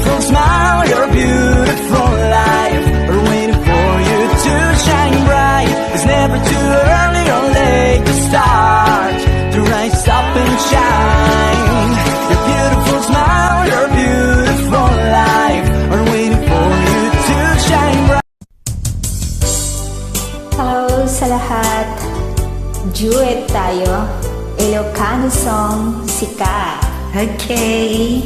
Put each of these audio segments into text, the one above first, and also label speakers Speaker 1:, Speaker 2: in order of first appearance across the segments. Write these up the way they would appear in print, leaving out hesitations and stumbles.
Speaker 1: beautiful smile, your beautiful life are waiting for you to shine bright. It's never too early or late to start, to rise up and shine. Your beautiful smile, your beautiful life are waiting for you to shine bright.
Speaker 2: Hello sa lahat. Duet tayo. Ilocano song, Sikat. Okay.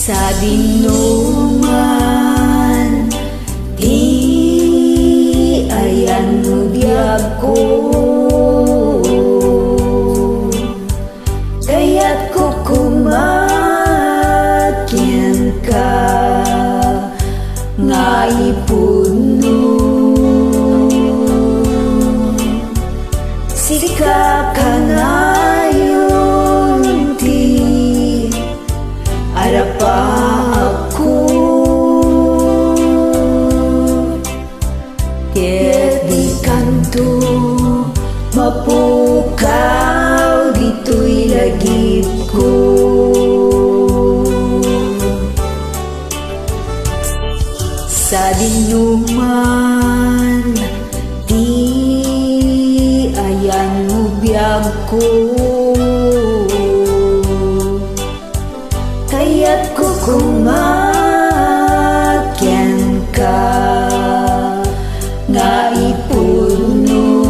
Speaker 2: Sa dinungan, di ayan mo biyag ko, kaya't ko kumakyan ka, nga ipuno. Sikap ka ngayon, di arapa ako, ket di kanto mapukaw, dito'y lagip ko. Sa dinuman, di ayan mo biyag ko, kaya't ko kumakyan ka, nga ipuno.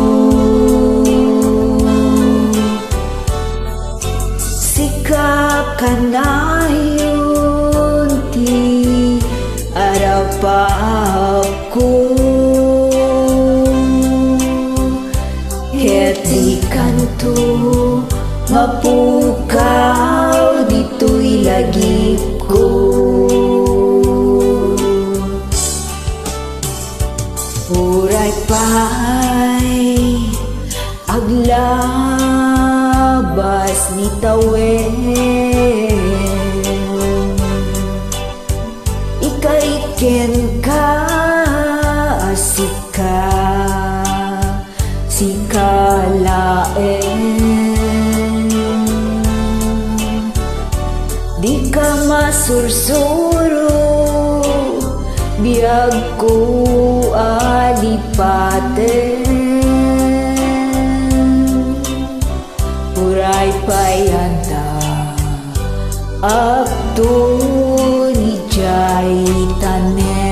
Speaker 2: Sikap ka na yun, di arapa ako, ket di kanto mapukaw, dito'y lagip ko. Uray pa'y aglabas ni tawen, ikaiken ka asika, sikalaen. Di ka masursuro, biyag ko alipaten, uray payanta abdo ni jay tanem.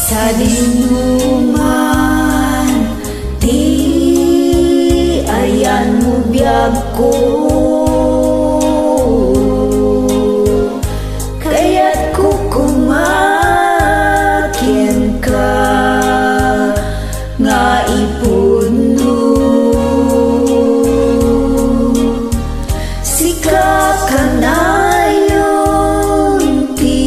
Speaker 2: Sa dinuman, di ayan mo biyag ko, kaya't ko kumakyan ka, nga ipuno. Sikap ka na yun, di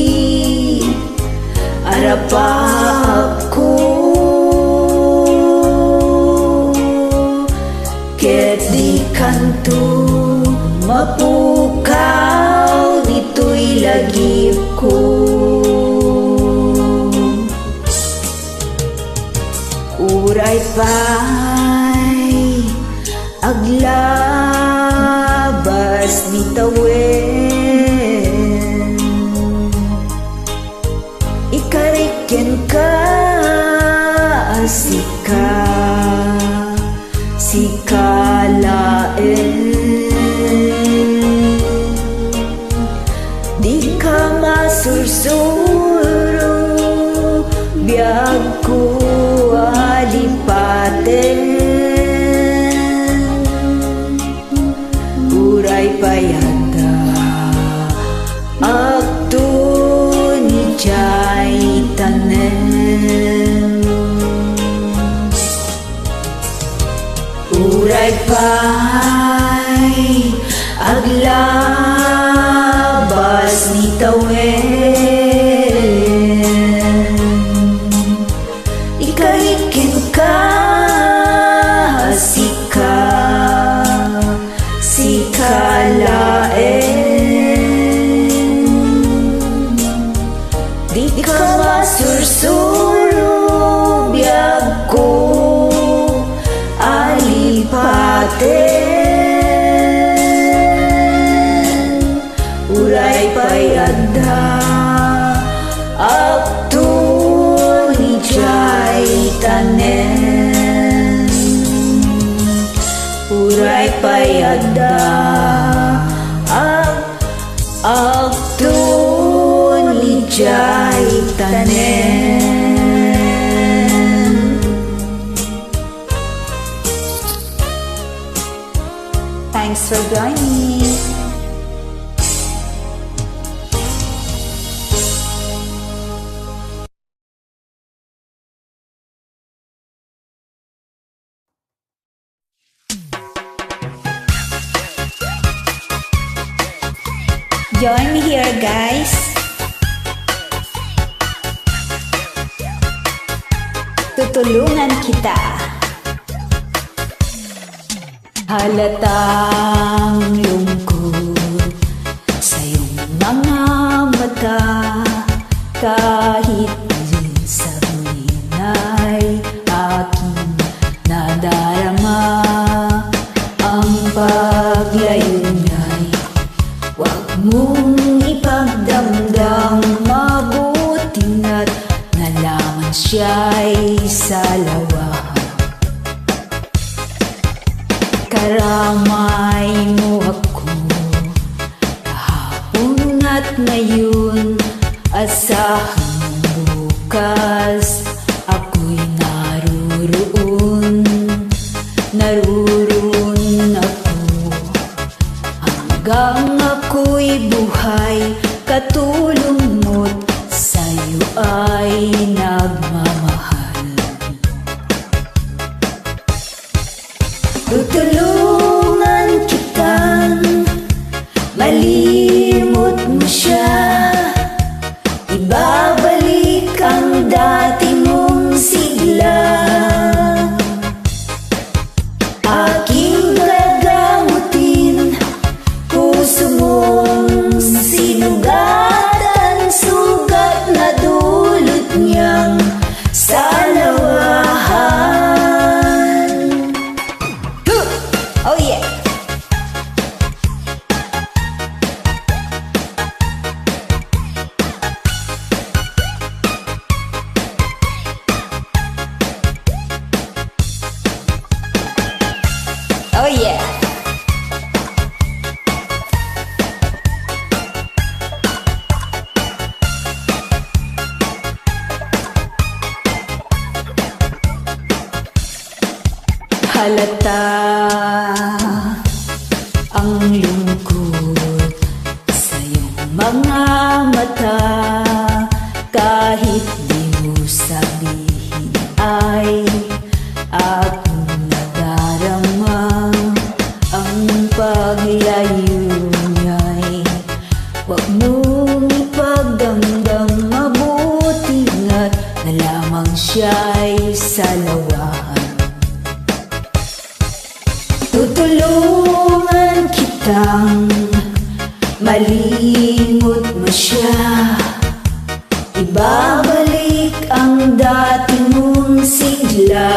Speaker 2: arapa ako, ket di kanto mapukaw, dito'y lagip ko. Uray pa'y aglabas ni tawen, ikariken ka si kalain. Di ka masursuro, biyag ko alipaten. Uray payanda, akto ni jay tanen. Uray pay aglabas ni tawen. Ikaikin ka si kalaen. Di ka masursuro, biyag ko alipaten. Uray payanda, akto ni jay tanen. Uray payanda, akto ni jay tanen. Thanks for joining. Join me here, guys. Tutulungan kita. Halatang lungkot sa iyong mga mata, kahit din sabihin ay aking nadarama. Ang paglayo niya'y huwag mong ipagdamdam, mabuting at nalaman siya'y salawahan. Karamay mo ako kahapon at ngayon, asahan mo bukas ako'y naruroon ako hanggang ako'y buhay. Katulong mo't sa'yo ay nagmamahal. Tutulungan kitang malimot mo siya, ibabalik ang dati mong sigla. Aking gagamutin, puso mong sinugatan, sugat na dulot niyang salawahan. Oh yeah! Oh yeah! Halata ang lungkot sa iyong mga mata, kahit di mo sabihin ay aking nadarama. Ang paglayo niya'y huwag mong ipagdamdam, mabuti nga't na lamang siya'y salawahan. Tutulungan kitang malimot mo siya, ibabalik ang dati mong sigla.